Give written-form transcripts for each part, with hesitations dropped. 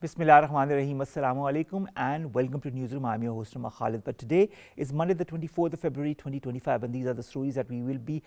Bismillahirrahmanirrahim. Assalamu alaikum and welcome to Newsroom. I'm your host, Khalid. But today is Monday, the 24th of February 2025, and these are the stories that we will be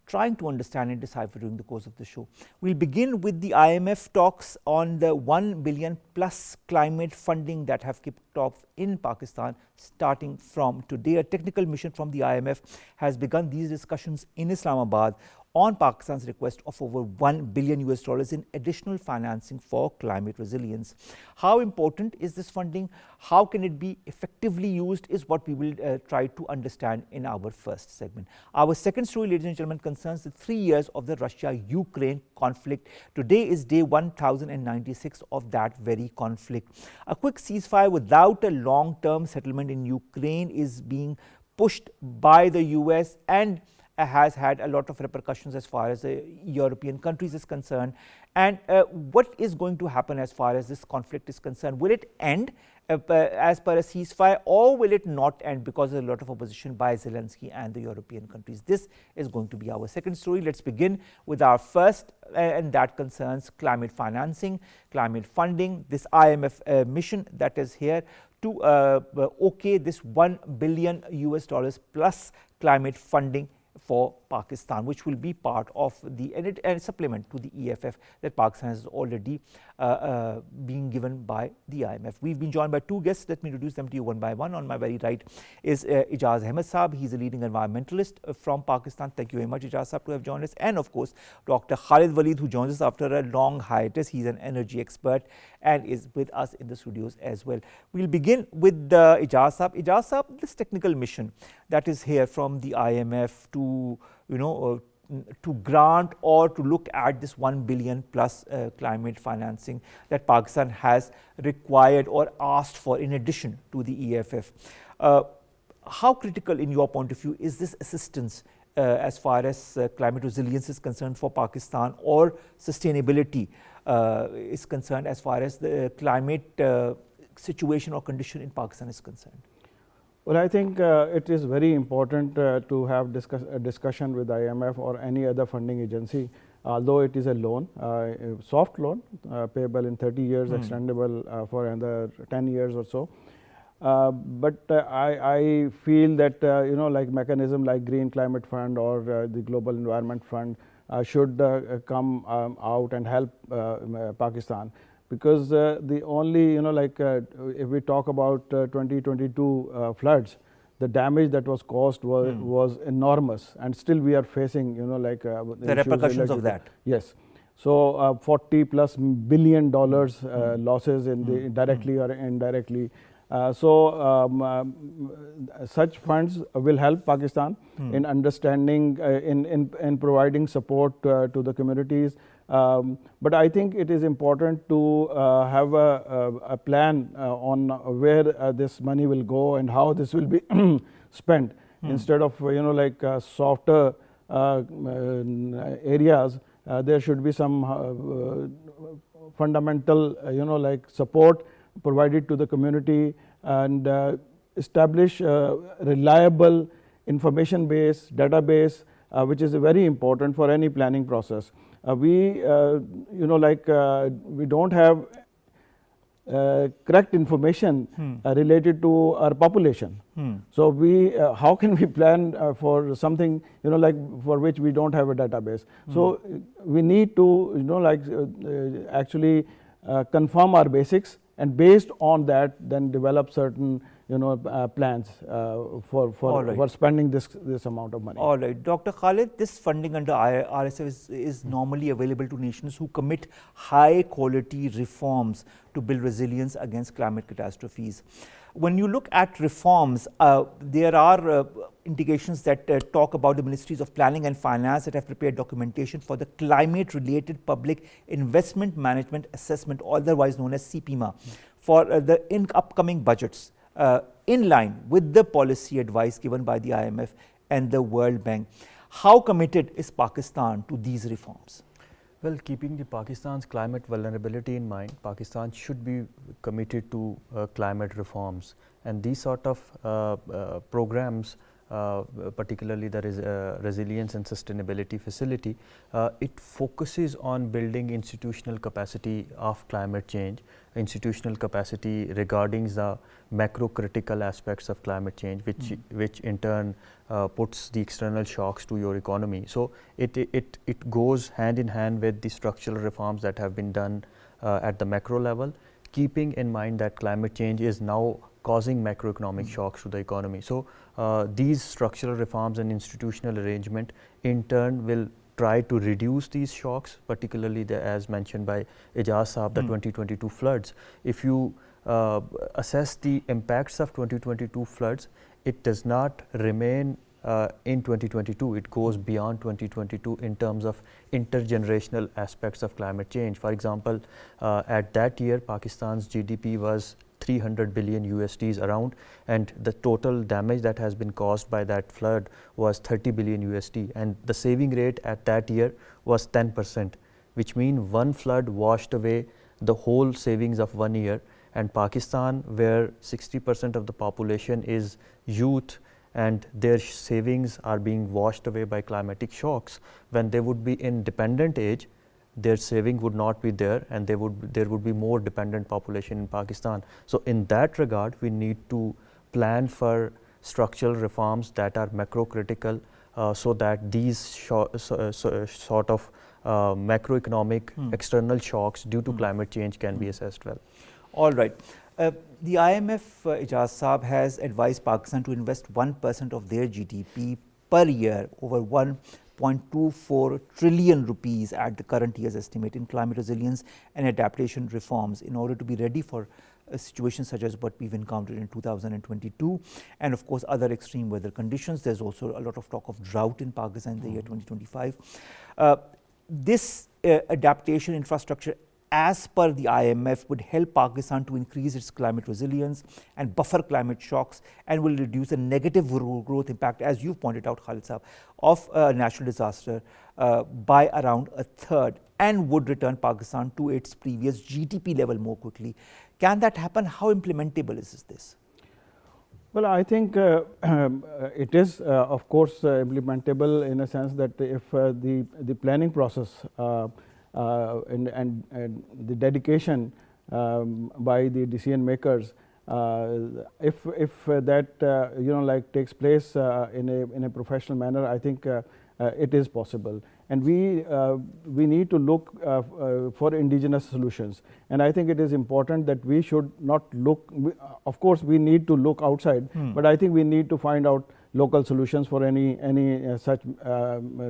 trying to understand and decipher during the course of the show. We'll begin with the IMF talks on the 1 billion plus climate funding that have kicked off in Pakistan starting from today. A technical mission from the IMF has begun these discussions in Islamabad on Pakistan's request of over $1 billion in additional financing for climate resilience. How important is this funding? How can it be effectively used is what we will try to understand in our first segment. Our second story, ladies and gentlemen, concerns the 3 years of the Russia-Ukraine conflict. Today is day 1096 of that very conflict. A quick ceasefire without a long-term settlement in Ukraine is being pushed by the US and has had a lot of repercussions as far as the European countries is concerned. And what is going to happen as far as this conflict is concerned? Will it end as per a ceasefire, or will it not end because of a lot of opposition by Zelensky and the European countries? This is going to be our second story. Let's begin with our first, and that concerns climate financing, climate funding, this IMF mission that is here to okay this $1 billion plus climate funding for Pakistan, which will be part of the and supplement to the EFF that Pakistan has already been given by the IMF. We've been joined by two guests. Let me introduce them to you one by one. On my very right is Ejaz Ahmed Saab. He's a leading environmentalist from Pakistan. Thank you very much, Ejaz Saab, to have joined us. And of course, Dr. Khalid Waleed, who joins us after a long hiatus. He's an energy expert and is with us in the studios as well. We'll begin with Ejaz Saab. Ejaz Saab, this technical mission that is here from the IMF to to grant or to look at this 1 billion plus climate financing that Pakistan has required or asked for in addition to the EFF. How critical in your point of view is this assistance as far as climate resilience is concerned for Pakistan, or sustainability is concerned as far as the climate situation or condition in Pakistan is concerned? Well, I think it is very important to have a discussion with IMF or any other funding agency, although it is a loan, a soft loan, payable in 30 years, extendable for another 10 years or so. But I feel that, like mechanism like Green Climate Fund or the Global Environment Fund should come out and help Pakistan. Because the only, if we talk about 2022 floods, the damage that was caused was enormous, and still we are facing, the repercussions of that. Yes. So $40+ billion losses in the directly or indirectly. Such funds will help Pakistan in understanding, in providing support to the communities. But I think it is important to have a plan on where this money will go and how this will be spent. Instead of softer areas, there should be some fundamental support provided to the community, and establish reliable information base, database, which is very important for any planning process. We don't have correct information related to our population. So how can we plan for something for which we don't have a database? So we need to actually confirm our basics, and based on that then develop certain plans for spending this amount of money. All right, Dr. Khalid, this funding under RSF is normally available to nations who commit high quality reforms to build resilience against climate catastrophes. When you look at reforms, there are indications that talk about the Ministries of Planning and Finance that have prepared documentation for the Climate Related Public Investment Management Assessment, otherwise known as CPMA, for the upcoming budgets, in line with the policy advice given by the IMF and the World Bank. How committed is Pakistan to these reforms? Well, keeping Pakistan's climate vulnerability in mind, Pakistan should be committed to climate reforms, and these sort of programs particularly the resilience and sustainability facility, it focuses on building institutional capacity of climate change, institutional capacity regarding the macro critical aspects of climate change, which in turn puts the external shocks to your economy. So it goes hand in hand with the structural reforms that have been done at the macro level, keeping in mind that climate change is now causing macroeconomic shocks to the economy. So these structural reforms and institutional arrangement in turn will try to reduce these shocks, particularly as mentioned by Ejaz Saab, the 2022 floods. If you assess the impacts of 2022 floods, it does not remain in 2022, it goes beyond 2022 in terms of intergenerational aspects of climate change. For example, at that year, Pakistan's GDP was 300 billion USDs around, and the total damage that has been caused by that flood was 30 billion USD, and the saving rate at that year was 10%, which means one flood washed away the whole savings of 1 year. And Pakistan, where 60% of the population is youth, and their savings are being washed away by climatic shocks, when they would be in dependent age, their saving would not be there, and there would be more dependent population in Pakistan. So in that regard, we need to plan for structural reforms that are macro critical, so that these sort of macroeconomic external shocks due to climate change can be assessed well. All right. The IMF, Ejaz Saab, has advised Pakistan to invest 1% of their GDP per year, over 1.24 trillion rupees at the current year's estimate, in climate resilience and adaptation reforms in order to be ready for situations such as what we've encountered in 2022, and of course other extreme weather conditions. There's also a lot of talk of drought in Pakistan in the year 2025. This adaptation infrastructure, as per the IMF, would help Pakistan to increase its climate resilience and buffer climate shocks, and will reduce the negative growth impact, as you pointed out, Khalid Saab, of natural disaster by around a third, and would return Pakistan to its previous GDP level more quickly. Can that happen? How implementable is this? Well, I think it is, of course, implementable in a sense that if the planning process and the dedication by the decision makers, if that takes place in a professional manner, I think it is possible. And we need to look for indigenous solutions. And I think it is important that we should not look. Of course, we need to look outside, but I think we need to find out local solutions for any such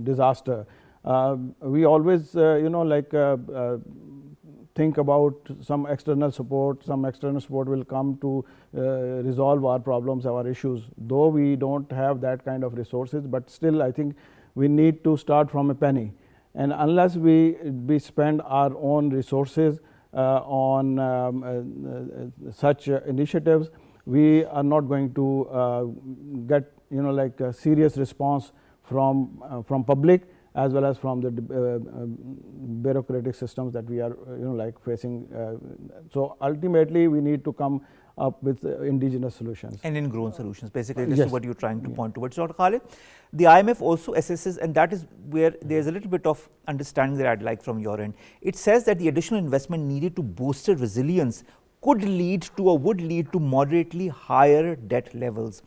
disaster. We always, think about some external support. Some external support will come to resolve our problems, our issues. Though we don't have that kind of resources, but still, I think we need to start from a penny. And unless we spend our own resources on such initiatives, we are not going to get, a serious response from public, as well as from the bureaucratic systems that we are facing. So ultimately, we need to come up with indigenous solutions. And ingrown solutions, basically. This is what you're trying to point towards. Dr. Khalid, the IMF also assesses, and that is where there's a little bit of understanding that I'd like from your end. It says that the additional investment needed to boost resilience could lead to, or would lead to, moderately higher debt levels.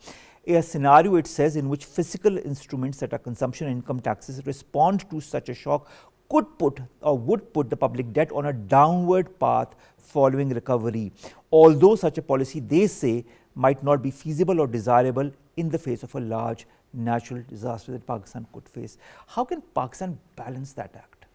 A scenario, it says, in which physical instruments, that are consumption and income taxes, respond to such a shock could put, or would put, the public debt on a downward path following recovery. Although such a policy, they say, might not be feasible or desirable in the face of a large natural disaster that Pakistan could face. How can Pakistan balance that act?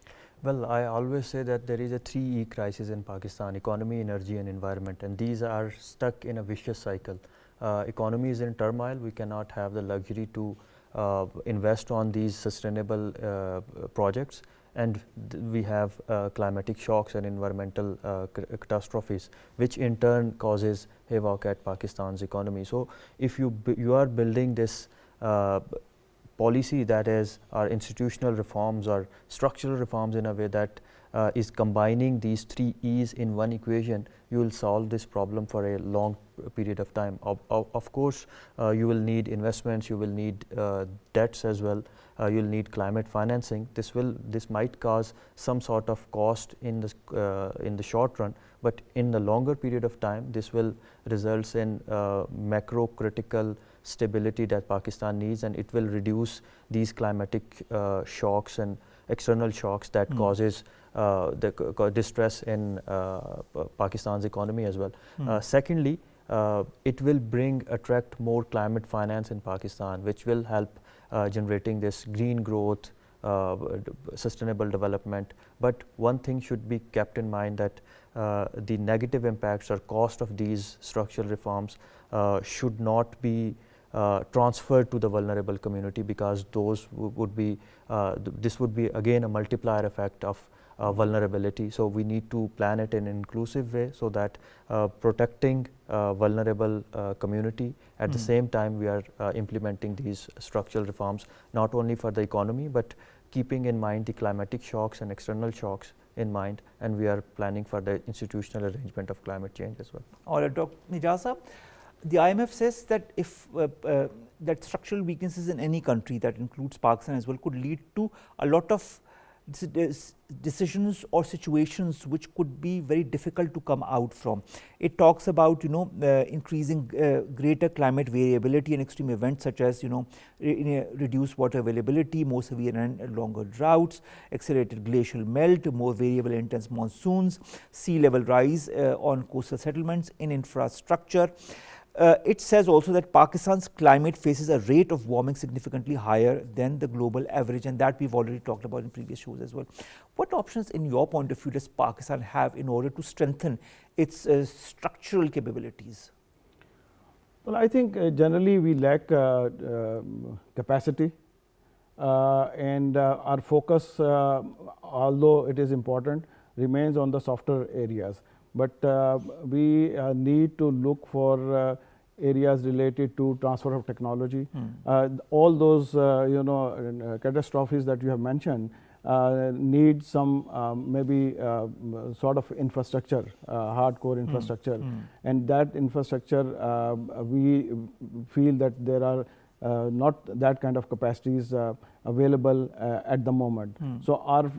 Well, I always say that there is a 3E crisis in Pakistan: economy, energy and environment, and these are stuck in a vicious cycle. Economy is in turmoil. We cannot have the luxury to invest on these sustainable projects, and we have climatic shocks and environmental catastrophes, which in turn causes havoc at Pakistan's economy. So if you are building this policy, that is our institutional reforms or structural reforms, in a way that is combining these 3 E's in one equation, you will solve this problem for a long period of time. Of course, you will need investments, you will need debts as well, you will need climate financing. This might cause some sort of cost in the short run, but in the longer period of time, this will result in macro critical stability that Pakistan needs, and it will reduce these climatic shocks and external shocks that causes the distress in Pakistan's economy as well. Secondly, it will attract more climate finance in Pakistan, which will help generating this green growth, sustainable development. But one thing should be kept in mind, that the negative impacts or cost of these structural reforms should not be transferred to the vulnerable community, because those would be this would be again a multiplier effect of vulnerability. So we need to plan it in an inclusive way, so that protecting vulnerable community, at the same time we are implementing these structural reforms, not only for the economy but keeping in mind the climatic shocks and external shocks in mind, and we are planning for the institutional arrangement of climate change as well. All right, Dr. Ejaz, the IMF says that if that structural weaknesses in any country, that includes Pakistan as well, could lead to a lot of decisions or situations which could be very difficult to come out from. It talks about increasing greater climate variability and extreme events, such as reduced water availability, more severe and longer droughts, accelerated glacial melt, more variable and intense monsoons, sea level rise on coastal settlements, in infrastructure. It says also that Pakistan's climate faces a rate of warming significantly higher than the global average, and that we've already talked about in previous shows as well. What options, in your point of view, does Pakistan have in order to strengthen its structural capabilities? Well, I think generally we lack capacity, and our focus, although it is important, remains on the softer areas. But we need to look for areas related to transfer of technology. All those catastrophes that you have mentioned need some maybe sort of infrastructure, hardcore infrastructure, and that infrastructure we feel that there are not that kind of capacities available at the moment. So our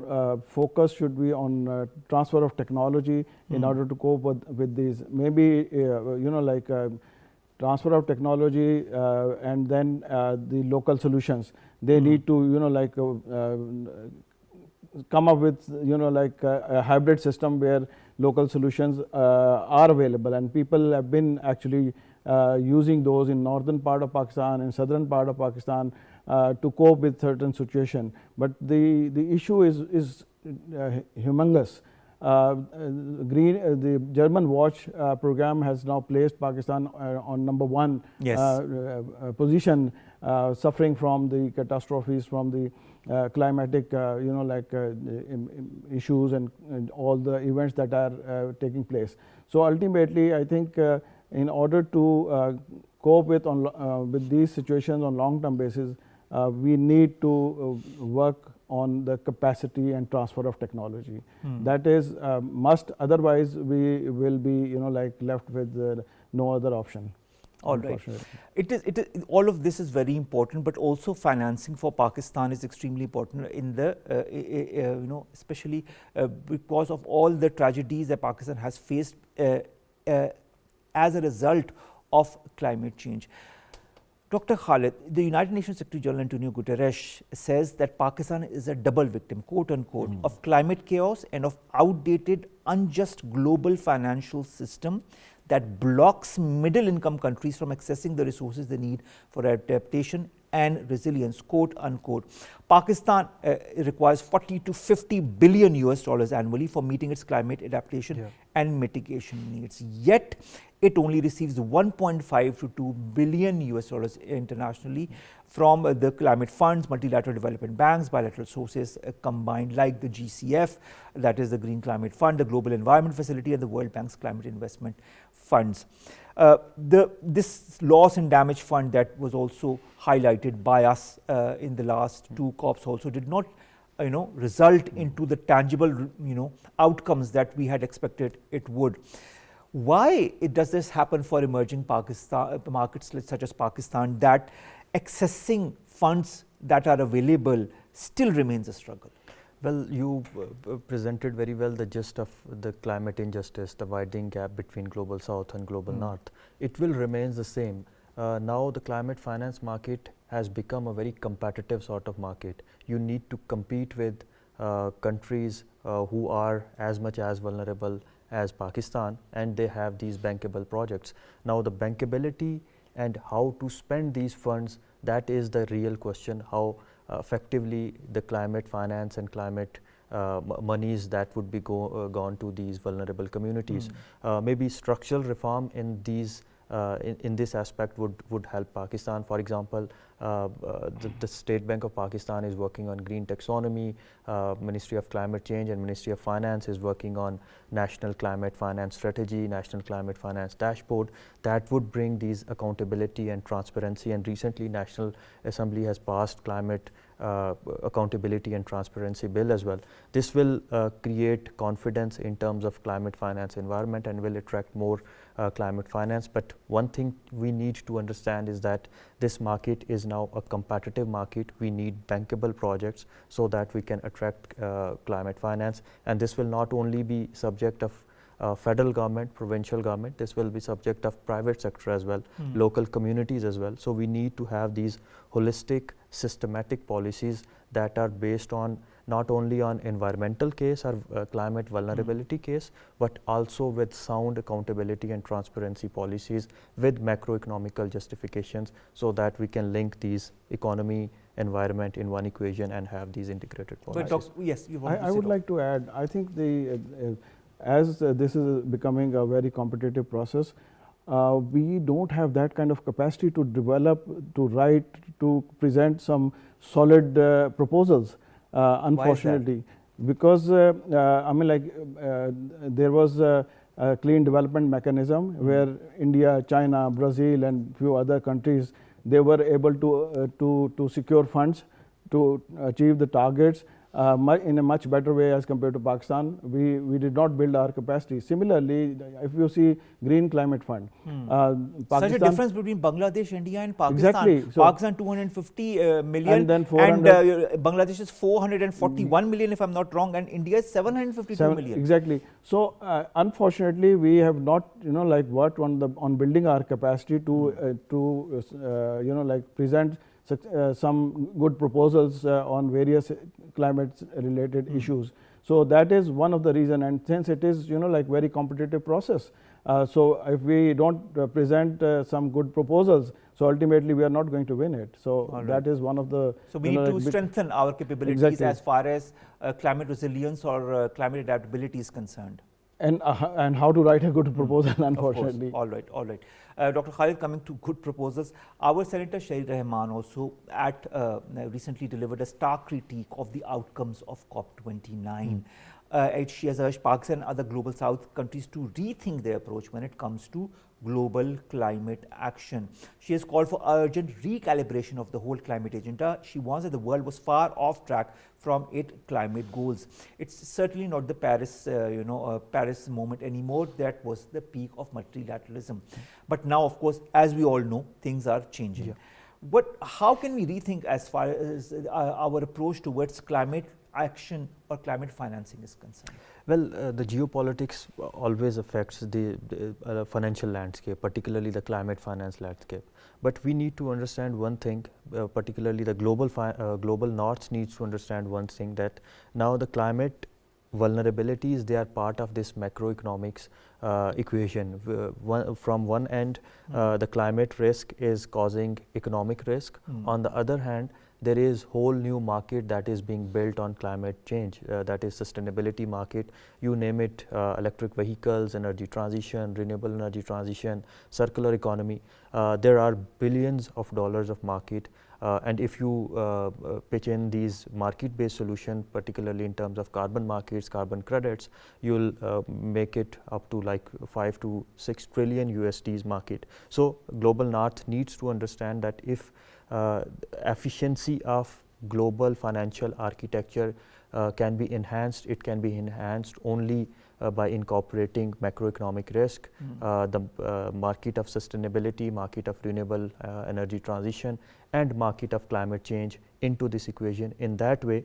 focus should be on transfer of technology in order to cope with these. Maybe transfer of technology and then the local solutions. They need to come up with a hybrid system where local solutions are available, and people have been actually using those in northern part of Pakistan and southern part of Pakistan to cope with certain situation. But the issue is humongous. The German Watch program has now placed Pakistan on number 1 position, suffering from the catastrophes, from the climatic issues and all the events that are taking place. So ultimately, I think in order to cope with these situations on long-term basis, we need to work on the capacity and transfer of technology. That is must. Otherwise, we will be left with no other option. All right. It is. All of this is very important, but also financing for Pakistan is extremely important in the especially because of all the tragedies that Pakistan has faced as a result of climate change. Dr. Khalid, the United Nations Secretary General Antonio Guterres says that Pakistan is a double victim, quote unquote, of climate chaos and of outdated, unjust global financial system that blocks middle income countries from accessing the resources they need for adaptation and resilience, quote unquote. Pakistan requires 40 to 50 billion US dollars annually for meeting its climate adaptation and mitigation needs. Yet, it only receives 1.5 to 2 billion US dollars internationally from the climate funds, multilateral development banks, bilateral sources combined, like the GCF, that is the Green Climate Fund, the Global Environment Facility, and the World Bank's Climate Investment Funds. This loss and damage fund that was also highlighted by us in the last 2 COPs also did not result into the tangible outcomes that we had expected it would. Why does this happen for emerging markets such as Pakistan, that accessing funds that are available still remains a struggle? Well, you presented very well the gist of the climate injustice, the widening gap between global south and global north. It will remain the same. Now the climate finance market has become a very competitive sort of market. You need to compete with countries who are as much as vulnerable as Pakistan, and they have these bankable projects. Now the bankability and how to spend these funds, that is the real question, how effectively the climate finance and climate monies that would be gone to these vulnerable communities. Maybe structural reform in these in this aspect would help Pakistan. For example, the State Bank of Pakistan is working on green taxonomy, Ministry of Climate Change and Ministry of Finance is working on National Climate Finance Strategy, National Climate Finance Dashboard, that would bring these accountability and transparency. And recently National Assembly has passed climate accountability and transparency bill as well. This will create confidence in terms of climate finance environment and will attract more climate finance. But one thing we need to understand is that this market is now a competitive market. We need bankable projects so that we can attract climate finance, and this will not only be subject of federal government, provincial government, this will be subject of private sector as well, local communities as well. So we need to have these holistic, systematic policies that are based on not only on environmental case or climate vulnerability case, but also with sound accountability and transparency policies with macroeconomical justifications, so that we can link these economy, environment in one equation and have these integrated policies. Yes, I would like to add, I think as this is becoming a very competitive process, we don't have that kind of capacity to develop, to write, to present some solid proposals, unfortunately. Because I mean, like there was a clean development mechanism where India, China, Brazil and few other countries, they were able to secure funds to achieve the targets in a much better way as compared to Pakistan. We did not build our capacity. Similarly, if you see Green Climate Fund, such a difference between Bangladesh, India and Pakistan. Exactly. So Pakistan 250 million and then 400, and Bangladesh is 441 million if I'm not wrong, and India is 752 million. Exactly. So unfortunately, we have not like worked on building our capacity to like present some good proposals on various climate related issues. So that is one of the reason, and since it is like very competitive process, so if we don't present some good proposals, so ultimately we are not going to win it. So that is one of the, so we need to strengthen our capabilities as far as climate resilience or climate adaptability is concerned. And how to write a good proposal, unfortunately. All right. Dr. Khalid, coming to good proposals, our Senator Syed Rehman also recently delivered a stark critique of the outcomes of COP29. She has urged Pakistan and other global south countries to rethink their approach when it comes to global climate action. She has called for urgent recalibration of the whole climate agenda. She warns that the world was far off track from its climate goals. It's certainly not the Paris, Paris moment anymore. That was the peak of multilateralism. But now, of course, as we all know, things are changing. How can we rethink as far as our approach towards climate action or climate financing is concerned? Well, the geopolitics always affects the financial landscape, particularly the climate finance landscape. But we need to understand one thing, particularly the global north needs to understand one thing, that now the climate vulnerabilities, they are part of this macroeconomics equation. From one end, the climate risk is causing economic risk. On the other hand, there is whole new market that is being built on climate change, that is sustainability market, you name it, electric vehicles, energy transition, renewable energy transition, circular economy. There are billions of dollars of market, and if you pitch in these market-based solutions, particularly in terms of carbon markets, carbon credits, you'll make it up to like 5 to 6 trillion USDs market. So global north needs to understand that if efficiency of global financial architecture can be enhanced, it can be enhanced only by incorporating macroeconomic risk, the market of sustainability, market of renewable energy transition, and market of climate change into this equation. In that way,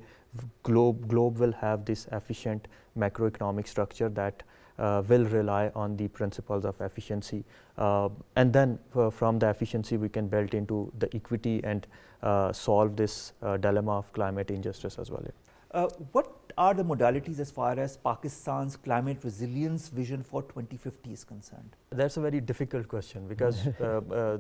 globe will have this efficient macroeconomic structure that will rely on the principles of efficiency, and then from the efficiency we can build into the equity and solve this dilemma of climate injustice as well. What are the modalities as far as Pakistan's climate resilience vision for 2050 is concerned? That's a very difficult question because the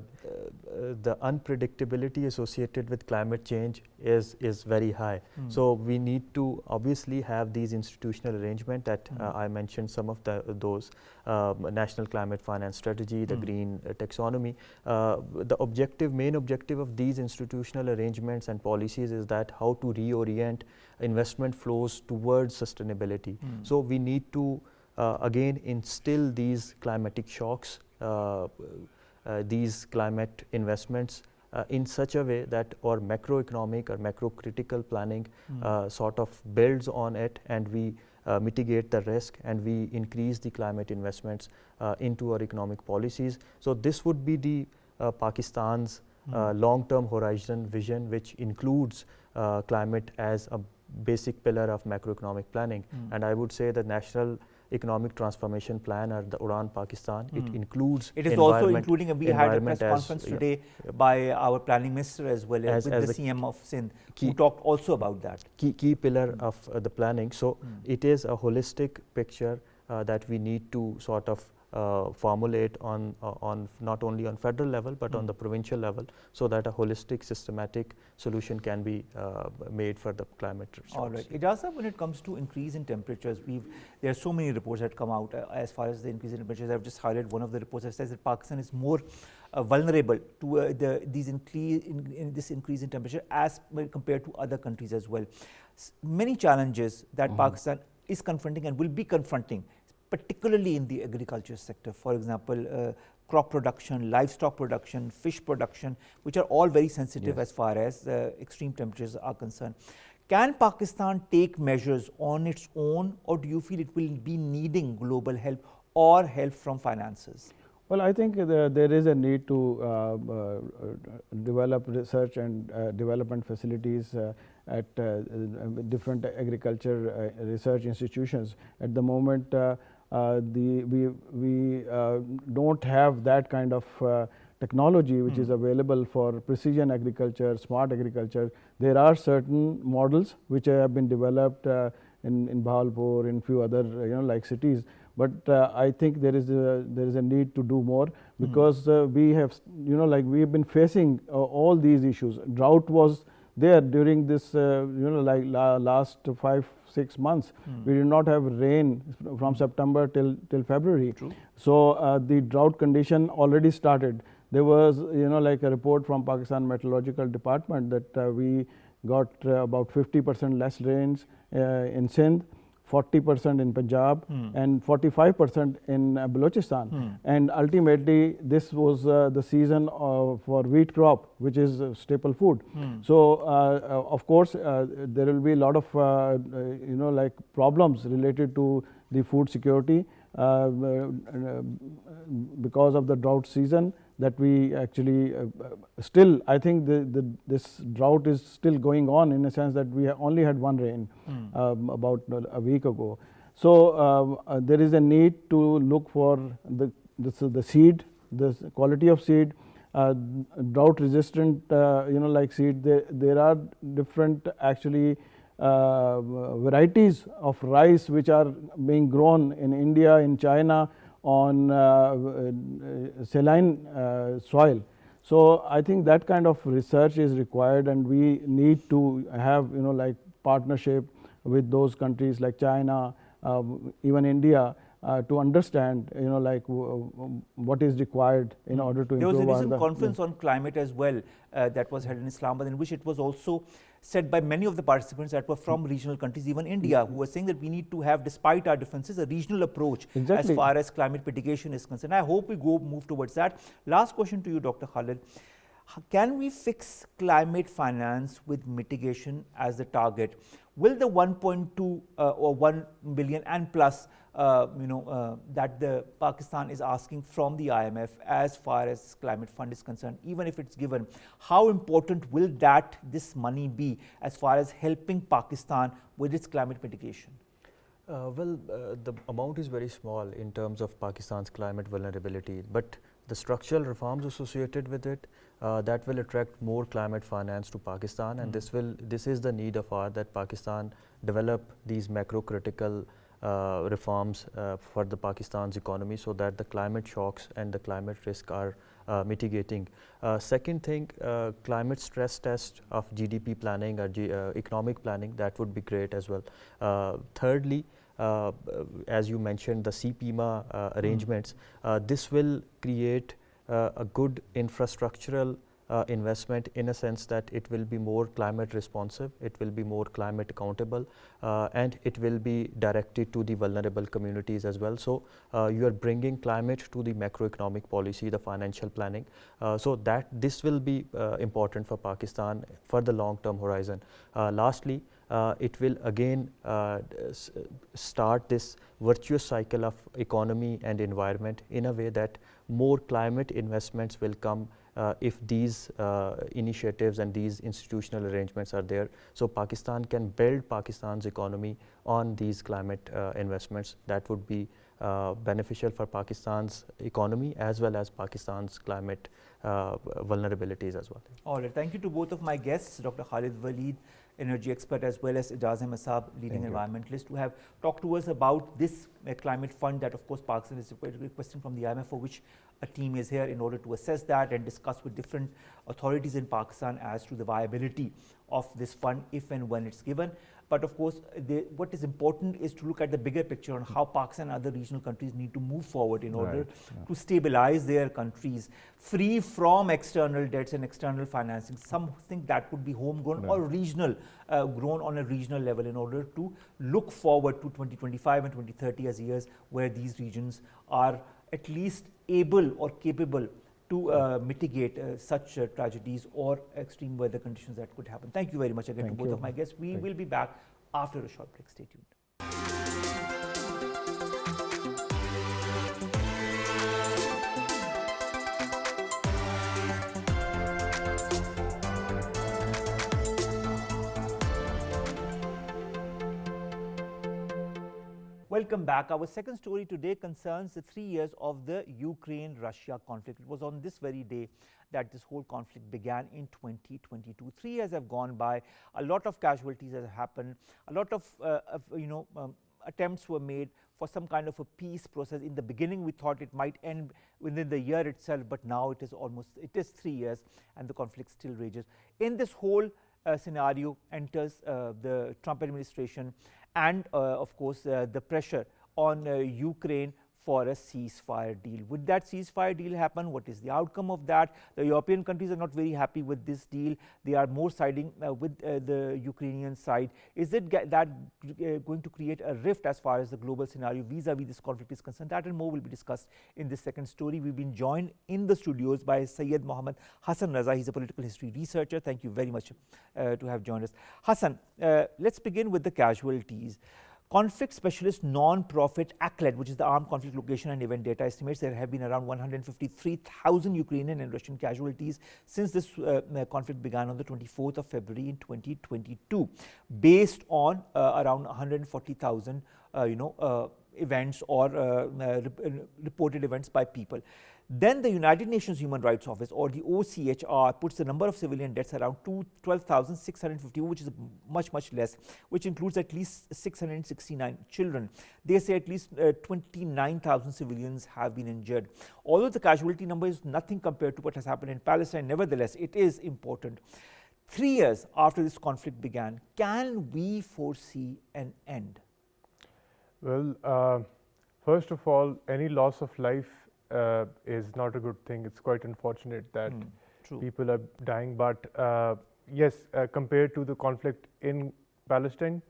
unpredictability associated with climate change is very high. So we need to obviously have these institutional arrangements that I mentioned some of those, National Climate Finance Strategy, the Green Taxonomy. The main objective of these institutional arrangements and policies is that how to reorient investment flows towards sustainability. So we need to again instill these climatic shocks, these climate investments in such a way that our macroeconomic or macro critical planning sort of builds on it, and we mitigate the risk and we increase the climate investments into our economic policies. So this would be the Pakistan's long-term horizon vision, which includes climate as a basic pillar of macroeconomic planning. And I would say the National Economic Transformation Plan, or the Udan Pakistan, it includes it is also including, we had a press conference today by our planning minister as well as with the CM of Sindh, who talked also about that. Key pillar of the planning. So it is a holistic picture that we need to sort of formulate on not only on federal level but on the provincial level, so that a holistic systematic solution can be made for the climate shocks. All right. Ejaz, when it comes to increase in temperatures, there are so many reports that come out as far as the increase in temperatures. I've just highlighted one of the reports that says that Pakistan is more vulnerable to this increase in temperature as compared to other countries as well. Many challenges that Pakistan is confronting and will be confronting, particularly in the agriculture sector. For example, crop production, livestock production, fish production, which are all very sensitive as far as extreme temperatures are concerned. Can Pakistan take measures on its own, or do you feel it will be needing global help or help from finances? Well, I think there is a need to develop research and development facilities at different agriculture research institutions. At the moment, we don't have that kind of technology which is available for precision agriculture, smart agriculture. There are certain models which have been developed in Bahawalpur, in few other like cities. But I think there is a need to do more, because we have we have been facing all these issues. Drought was there during this like last 5-6 months. We did not have rain from September till February. True. So the drought condition already started. There was like a report from Pakistan Meteorological Department that we got about 50% less rains in Sindh, 40% in Punjab, and 45% in Balochistan. And ultimately, this was the season for wheat crop, which is staple food. So, of course, there will be a lot of like problems related to the food security because of the drought season. That we actually still, I think this drought is still going on, in a sense that we only had one rain about a week ago. So there is a need to look for the seed, the quality of seed, drought resistant like seed. There are different actually varieties of rice which are being grown in India, in China, on saline soil. So I think that kind of research is required, and we need to have like partnership with those countries like China, even India, to understand like what is required in order to improve. There was a recent conference on climate as well that was held in Islamabad, in which it was also said by many of the participants that were from regional countries, even India, who were saying that we need to have, despite our differences, a regional approach as far as climate mitigation is concerned. I hope we move towards that. Last question to you, Dr. Khalid. Can we fix climate finance with mitigation as the target? Will the 1.2 or 1 billion and plus that the Pakistan is asking from the IMF as far as climate fund is concerned, even if it's given, how important will this money be as far as helping Pakistan with its climate mitigation? The amount is very small in terms of Pakistan's climate vulnerability, but the structural reforms associated with it that will attract more climate finance to Pakistan, and this is the need of ours, that Pakistan develop these macro critical reforms for the Pakistan's economy, so that the climate shocks and the climate risk are mitigating. Second thing, climate stress test of GDP planning or economic planning, that would be great as well. Thirdly, as you mentioned, the CPMA arrangements, this will create a good infrastructural investment, in a sense that it will be more climate responsive, it will be more climate accountable, and it will be directed to the vulnerable communities as well. So you are bringing climate to the macroeconomic policy, the financial planning, so that this will be important for Pakistan for the long term horizon. Lastly, it will again start this virtuous cycle of economy and environment, in a way that more climate investments will come if these initiatives and these institutional arrangements are there. So Pakistan can build Pakistan's economy on these climate investments. That would be beneficial for Pakistan's economy as well as Pakistan's climate vulnerabilities as well. All right, thank you to both of my guests, Dr. Khalid, Waleed, energy expert, as well as Ejaz Ahmed, leading environmentalist, who have talked to us about this climate fund that of course Pakistan is requesting from the IMF, for which a team is here in order to assess that and discuss with different authorities in Pakistan as to the viability of this fund if and when it's given. But of course, what is important is to look at the bigger picture on how Pakistan and other regional countries need to move forward in order to stabilize their countries free from external debts and external financing, something that would be homegrown or regional, grown on a regional level, in order to look forward to 2025 and 2030 as years where these regions are at least able or capable to mitigate such tragedies or extreme weather conditions that could happen. Thank you very much again to both of my guests. We will be back after a short break. Stay tuned. Welcome back. Our second story today concerns the 3 years of the Ukraine-Russia conflict. It was on this very day that this whole conflict began in 2022. 3 years have gone by. A lot of casualties have happened. A lot of attempts were made for some kind of a peace process. In the beginning, we thought it might end within the year itself, but now it is 3 years, and the conflict still rages. In this whole scenario enters the Trump administration and of course the pressure on Ukraine for a ceasefire deal. Would that ceasefire deal happen? What is the outcome of that? The European countries are not very happy with this deal. They are more siding with the Ukrainian side. Is it that going to create a rift as far as the global scenario vis-a-vis this conflict is concerned? That and more will be discussed in this second story. We've been joined in the studios by Syed Mohammed Hassan Raza. He's a political history researcher. Thank you very much to have joined us. Hassan, let's begin with the casualties. Conflict specialist non-profit ACLED, which is the Armed Conflict Location and Event Data, estimates there have been around 153,000 Ukrainian and Russian casualties since this conflict began on the 24th of February in 2022, based on around 140,000 events or reported events by people. Then the United Nations Human Rights Office, or the OCHR, puts the number of civilian deaths around 12,650, which is much, much less, which includes at least 669 children. They say at least 29,000 civilians have been injured. Although the casualty number is nothing compared to what has happened in Palestine, nevertheless, it is important. 3 years after this conflict began, can we foresee an end? Well, first of all, any loss of life is not a good thing. It's quite unfortunate that people are dying, but yes, compared to the conflict in Palestine,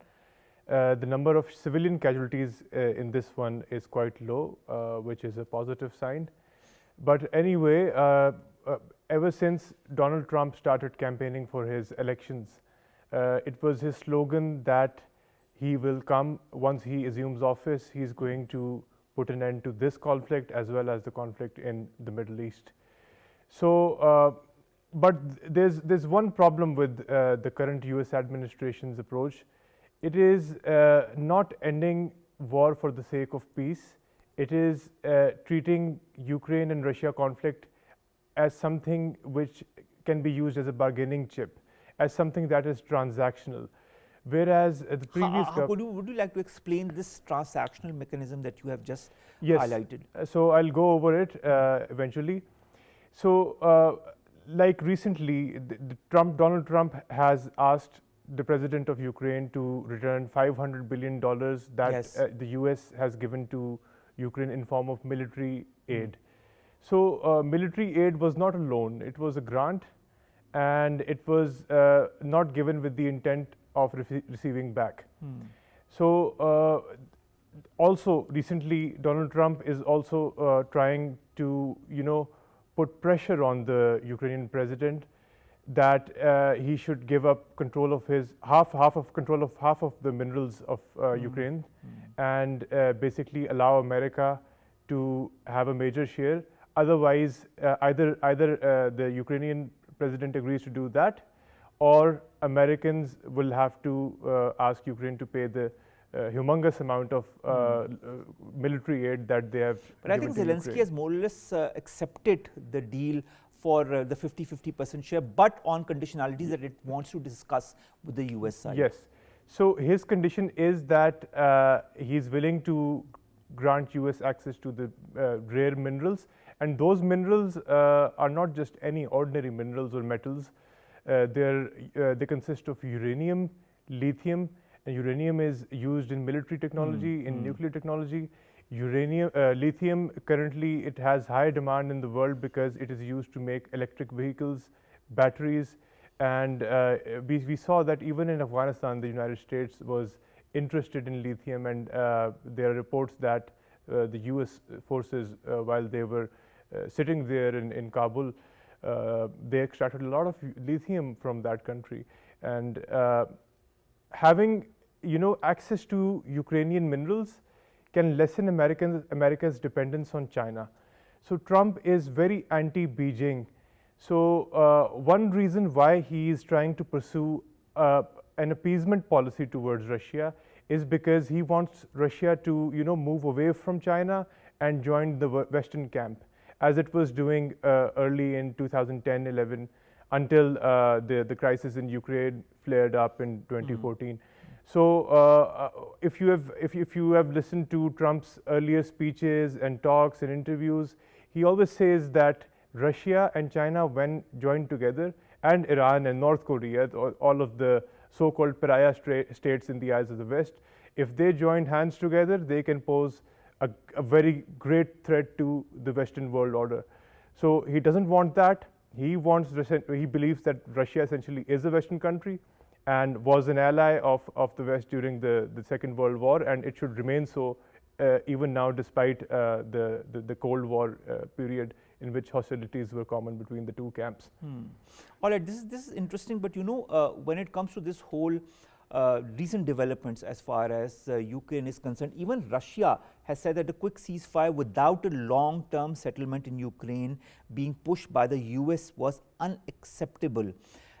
the number of civilian casualties in this one is quite low, which is a positive sign. But anyway, ever since Donald Trump started campaigning for his elections, it was his slogan that he will come once he assumes office, he's going to put an end to this conflict as well as the conflict in the Middle East. So, but there's one problem with the current US administration's approach. It is not ending war for the sake of peace. It is treating Ukraine and Russia conflict as something which can be used as a bargaining chip, as something that is transactional. Whereas the previous would you like to explain this transactional mechanism that you have just yes. highlighted? So I'll go over it eventually. So like recently, Donald Trump has asked the president of Ukraine to return $500 billion that yes. The US has given to Ukraine in form of military aid. So military aid was not a loan, it was a grant, and it was not given with the intent of receiving back. So also recently Donald Trump is also trying to put pressure on the Ukrainian president that he should give up control of his half of the minerals of Ukraine and basically allow America to have a major share. Otherwise, either the Ukrainian president agrees to do that, or Americans will have to ask Ukraine to pay the humongous amount of military aid that they have. But I think Zelensky has more or less accepted the deal for the 50-50% share, but on conditionalities that it wants to discuss with the US side. Yes. So his condition is that he's willing to grant US access to the rare minerals, and those minerals are not just any ordinary minerals or metals. They consist of uranium, lithium, and uranium is used in military technology, in nuclear technology. Lithium currently it has high demand in the world because it is used to make electric vehicles, batteries, and we saw that even in Afghanistan the United States was interested in lithium, and there are reports that the US forces while they were sitting there in Kabul, they extracted a lot of lithium from that country, and having access to Ukrainian minerals can lessen America's dependence on China. So Trump is very anti-Beijing. So one reason why he is trying to pursue an appeasement policy towards Russia is because he wants Russia to move away from China and join the Western camp, as it was doing early in 2010-11 until the crisis in Ukraine flared up in 2014. So if you have listened to Trump's earlier speeches and talks and interviews, he always says that Russia and China, when joined together, and Iran and North Korea, all of the so-called pariah states in the eyes of the West, if they join hands together, they can pose a very great threat to the Western world order. So he doesn't want that. He believes that Russia essentially is a Western country and was an ally of the West during the Second World War, and it should remain so even now, despite the Cold War period in which hostilities were common between the two camps. All right, this is interesting, but when it comes to this whole recent developments as far as Ukraine is concerned, even Russia has said that a quick ceasefire without a long-term settlement in Ukraine being pushed by the US was unacceptable.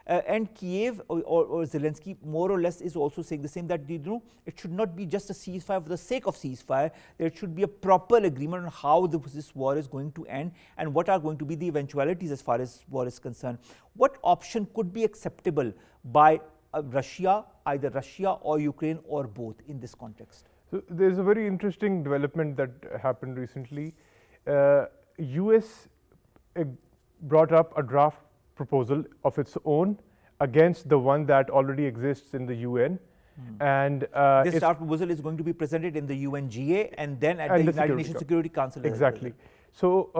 And Kiev or Zelensky more or less is also saying the same, that it should not be just a ceasefire for the sake of ceasefire. There should be a proper agreement on how this war is going to end and what are going to be the eventualities as far as war is concerned. What option could be acceptable by Russia, either Russia or Ukraine or both in this context? So there's a very interesting development that happened recently. US brought up a draft proposal of its own against the one that already exists in the UN. And this draft proposal is going to be presented in the UNGA and then at the United Nations Security Council. Exactly. So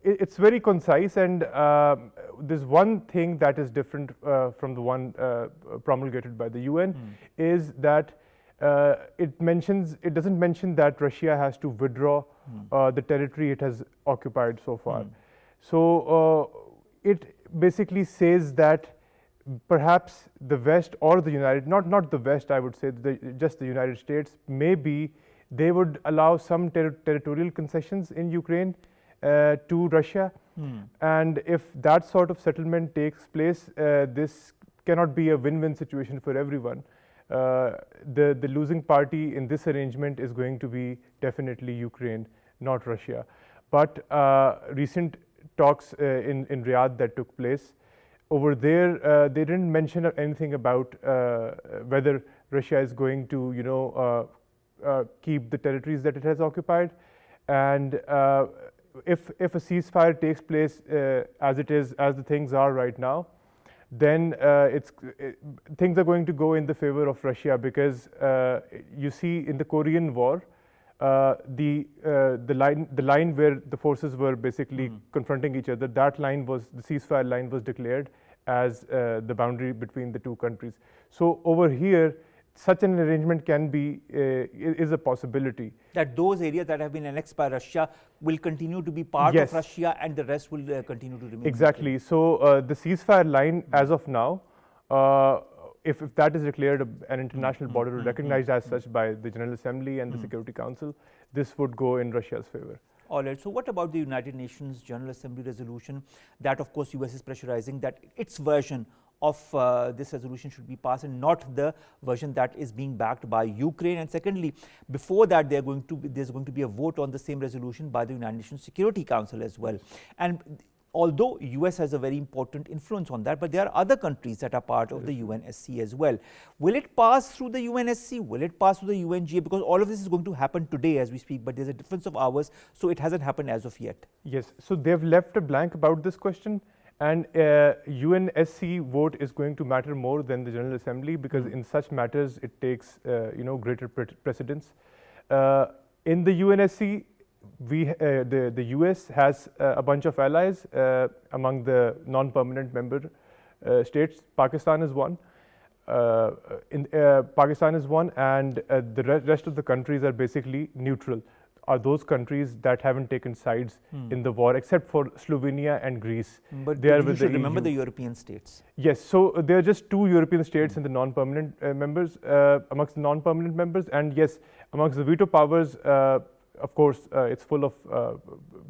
it's very concise, and there's one thing that is different from the one promulgated by the UN is that it doesn't mention that Russia has to withdraw the territory it has occupied so far. So it basically says that perhaps the West or the not the West, I would say, just the United States, maybe they would allow some territorial concessions in Ukraine to Russia. And if that sort of settlement takes place, this cannot be a win-win situation for everyone. The losing party in this arrangement is going to be definitely Ukraine, not Russia. But recent talks in Riyadh that took place, over there, they didn't mention anything about whether Russia is going to, keep the territories that it has occupied. And if a ceasefire takes place as the things are right now, then things are going to go in the favor of Russia, because you see in the Korean War, the line where the forces were basically confronting each other, that line was, the ceasefire line was declared as the boundary between the two countries. So over here, such an arrangement can be, is a possibility. That those areas that have been annexed by Russia will continue to be part of Russia, and the rest will continue to remain. Exactly. So the ceasefire line as of now, if that is declared an international border recognized as such by the General Assembly and the Security Council, this would go in Russia's favor. All right. So what about the United Nations General Assembly resolution that, of course, US is pressurizing that its version of this resolution should be passed and not the version that is being backed by Ukraine? And secondly, before that, there's going to be a vote on the same resolution by the United Nations Security Council as well. And although US has a very important influence on that, but there are other countries that are part of the UNSC as well. Will it pass through the UNSC? Will it pass through the UNGA? Because all of this is going to happen today as we speak, but there's a difference of hours, so it hasn't happened as of yet. Yes, so they've left a blank about this question, and UNSC vote is going to matter more than the General Assembly, because in such matters it takes greater precedence. In the UNSC, the US has a bunch of allies among the non-permanent member states. Pakistan is one. Pakistan is one, and the rest of the countries are basically neutral. Are those countries that haven't taken sides in the war, except for Slovenia and Greece. But you should remember the European states. Yes, so there are just 2 European states in the non-permanent members, amongst the non-permanent members, and yes, amongst the veto powers, of course, it's full of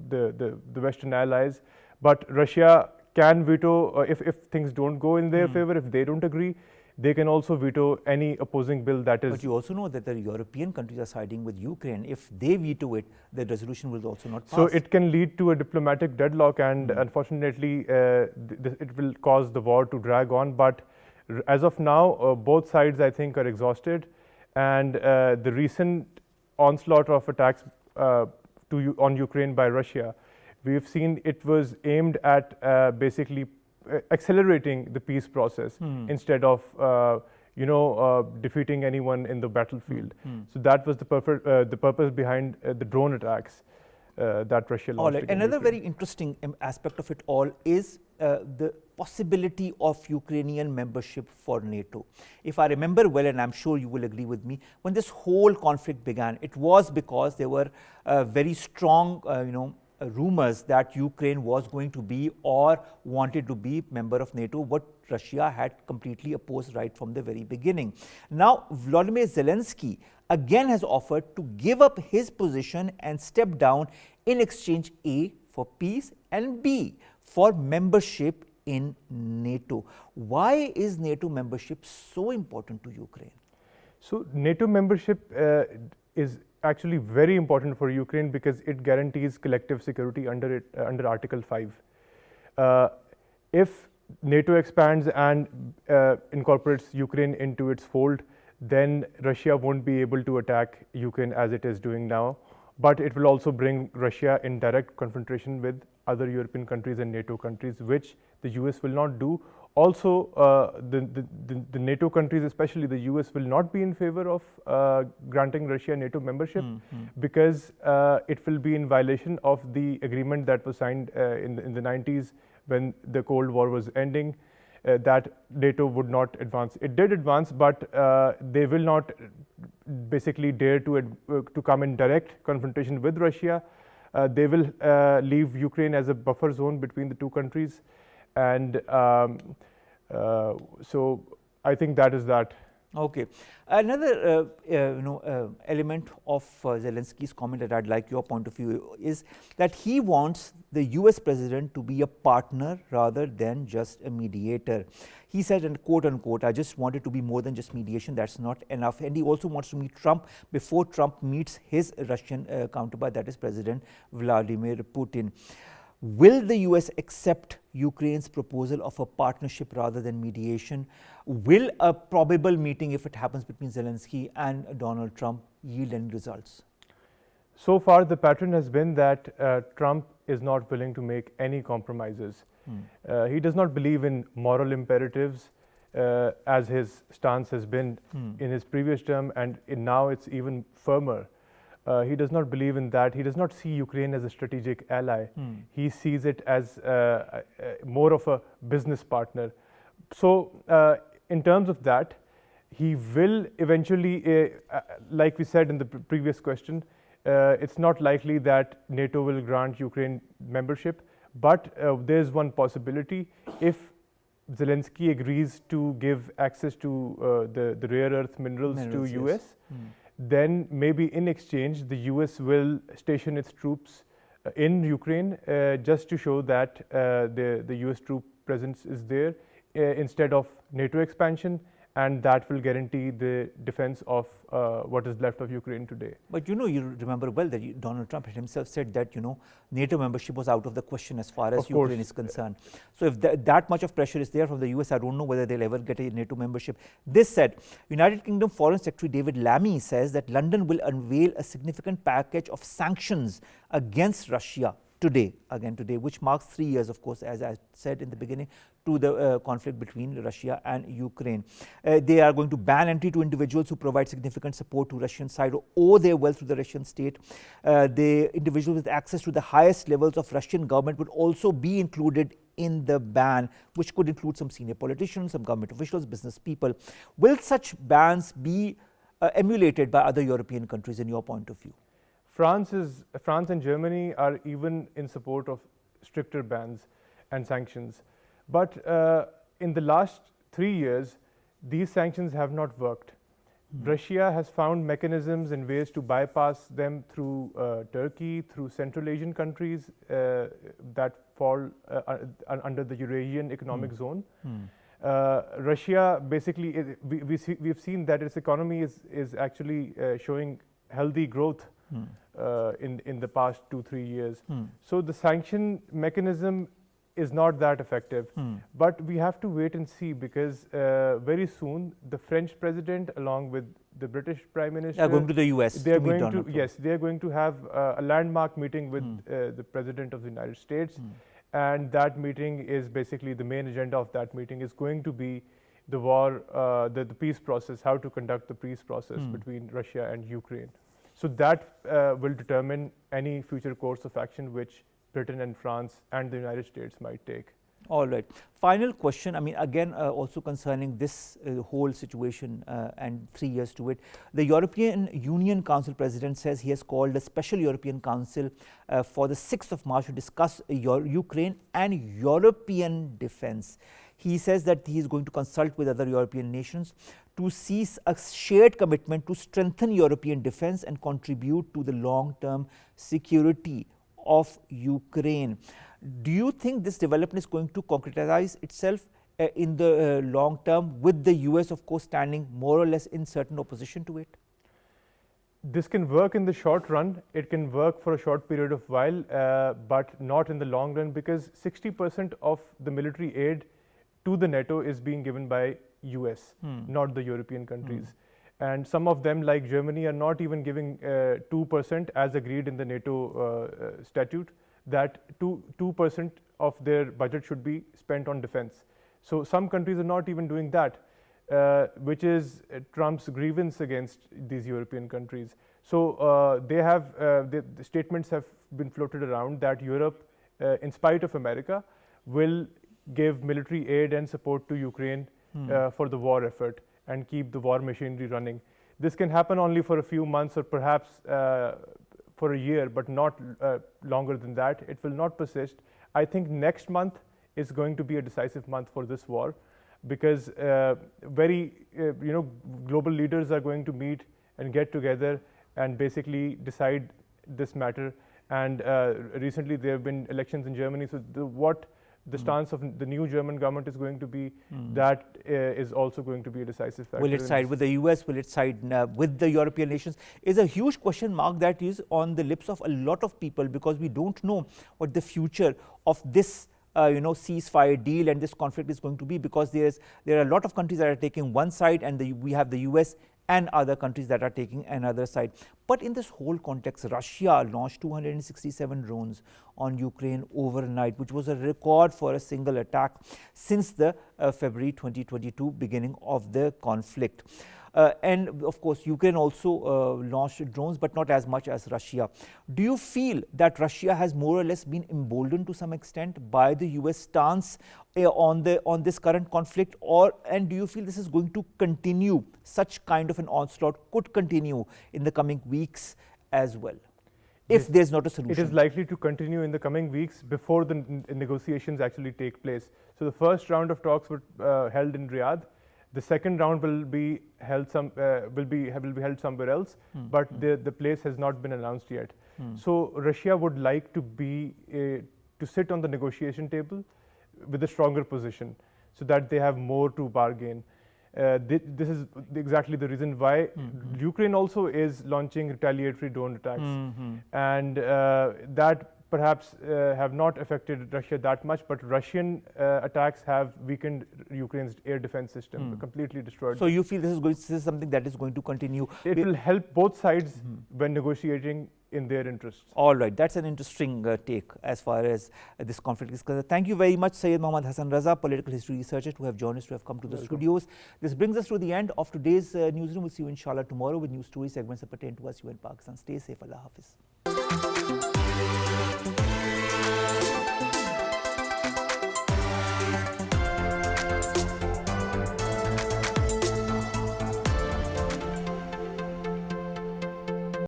the Western allies, but Russia can veto if things don't go in their favor, if they don't agree. They can also veto any opposing bill that is. But you also know that the European countries are siding with Ukraine. If they veto it, the resolution will also not pass. So it can lead to a diplomatic deadlock, and unfortunately, it will cause the war to drag on. But as of now, both sides, I think, are exhausted, and the recent onslaught of attacks on Ukraine by Russia, we've seen it was aimed at basically accelerating the peace process instead of defeating anyone in the battlefield. So that was the purpose behind the drone attacks that Russia launched. All right. Another very interesting aspect of it all is the possibility of Ukrainian membership for NATO. If I remember well, and I'm sure you will agree with me, when this whole conflict began, it was because there were very strong rumors that Ukraine was going to be or wanted to be member of NATO, what Russia had completely opposed right from the very beginning. Now, Volodymyr Zelensky again has offered to give up his position and step down in exchange A for peace and B for membership in NATO. Why is NATO membership so important to Ukraine? So NATO membership is actually very important for Ukraine because it guarantees collective security under Article 5. If NATO expands and incorporates Ukraine into its fold, then Russia won't be able to attack Ukraine as it is doing now. But it will also bring Russia in direct confrontation with other European countries and NATO countries, which the US will not do. Also, the NATO countries, especially the US, will not be in favor of granting Russia NATO membership because it will be in violation of the agreement that was signed in the 90s when the Cold War was ending, that NATO would not advance. It did advance, but they will not basically dare to come in direct confrontation with Russia. They will leave Ukraine as a buffer zone between the two countries. And so I think that is that. Okay. Another element of Zelensky's comment that I'd like your point of view is that he wants the US president to be a partner rather than just a mediator. He said, and quote unquote, I just want it to be more than just mediation, that's not enough. And he also wants to meet Trump before Trump meets his Russian counterpart, that is President Vladimir Putin. Will the US accept Ukraine's proposal of a partnership rather than mediation? Will a probable meeting, if it happens between Zelensky and Donald Trump, yield any results? So far, the pattern has been that Trump is not willing to make any compromises. He does not believe in moral imperatives, as his stance has been in his previous term, and now it's even firmer. He does not believe in that. He does not see Ukraine as a strategic ally. He sees it as more of a business partner. So in terms of that, he will eventually, like we said in the previous question, it's not likely that NATO will grant Ukraine membership, but there's one possibility. If Zelensky agrees to give access to the rare earth minerals to US, then maybe in exchange the US will station its troops in Ukraine just to show that the US troop presence is there instead of NATO expansion, and that will guarantee the defense of what is left of Ukraine today. But you remember well that Donald Trump himself said that NATO membership was out of the question as far as Ukraine is concerned. So if that much of pressure is there from the US, I don't know whether they'll ever get a NATO membership. This said, United Kingdom Foreign Secretary David Lammy says that London will unveil a significant package of sanctions against Russia today, which marks 3 years, of course, as I said in the beginning, to the conflict between Russia and Ukraine. They are going to ban entry to individuals who provide significant support to Russian side or owe their wealth to the Russian state. The individuals with access to the highest levels of Russian government would also be included in the ban, which could include some senior politicians, some government officials, business people. Will such bans be emulated by other European countries in your point of view? France and Germany are even in support of stricter bans and sanctions. But in the last 3 years, these sanctions have not worked. Russia has found mechanisms and ways to bypass them through Turkey, through Central Asian countries that fall under the Eurasian Economic Zone. Russia basically, we've seen that its economy is actually showing healthy growth in the past 2-3 years. So the sanction mechanism is not that effective. But we have to wait and see, because very soon the French president along with the British Prime Minister are going to the US. They are going to, yes, they are going to have a landmark meeting with the President of the United States. And that meeting is basically, the main agenda of that meeting is going to be the war, the peace process, how to conduct the peace process between Russia and Ukraine. So that will determine any future course of action which Britain and France and the United States might take. All right. Final question. I mean, again, also concerning this whole situation and 3 years to it. The European Union Council President says he has called a special European Council for the 6th of March to discuss Ukraine and European defense. He says that he is going to consult with other European nations to seize a shared commitment to strengthen European defense and contribute to the long-term security of Ukraine. Do you think this development is going to concretize itself in the long term, with the US, of course, standing more or less in certain opposition to it? This can work in the short run. It can work for a short period of while, but not in the long run, because 60% of the military aid to the NATO is being given by US, not the European countries. And some of them, like Germany, are not even giving 2% as agreed in the NATO statute, that 2% of their budget should be spent on defense. So some countries are not even doing that, which is Trump's grievance against these European countries. So they have, the statements have been floated around that Europe, in spite of America, will give military aid and support to Ukraine for the war effort and keep the war machinery running. This can happen only for a few months or perhaps for a year, but not longer than that. It will not persist. I think next month is going to be a decisive month for this war, because global leaders are going to meet and get together and basically decide this matter. And recently there have been elections in Germany, so what the stance of the new German government is going to be, that is also going to be a decisive factor. Will it side with the US? Will it side with the European nations? Is a huge question mark that is on the lips of a lot of people, because we don't know what the future of this ceasefire deal and this conflict is going to be, because there are a lot of countries that are taking one side, and we have the US and other countries that are taking another side. But in this whole context, Russia launched 267 drones on Ukraine overnight, which was a record for a single attack since the February 2022 beginning of the conflict. And of course, Ukraine also launched drones, but not as much as Russia. Do you feel that Russia has more or less been emboldened to some extent by the US stance on this current conflict, and do you feel this is going to continue, such kind of an onslaught could continue in the coming weeks as well, if there's not a solution? It is likely to continue in the coming weeks before the negotiations actually take place. So the first round of talks were held in Riyadh. The second round will be held held somewhere else, but the place has not been announced yet. So Russia would like to sit on the negotiation table with a stronger position, so that they have more to bargain. This is exactly the reason why Ukraine also is launching retaliatory drone attacks, and that perhaps have not affected Russia that much, but Russian attacks have weakened Ukraine's air defense system, completely destroyed. So you feel this is something that is going to continue? It will help both sides when negotiating in their interests. All right, that's an interesting take as far as this conflict is concerned. Thank you very much, Syed Mohammad Hassan Raza, political history researcher, to have joined us, to have come to the studios. This brings us to the end of today's newsroom. We'll see you inshallah tomorrow with news story segments that pertain to us here in Pakistan. Stay safe. Allah Hafiz.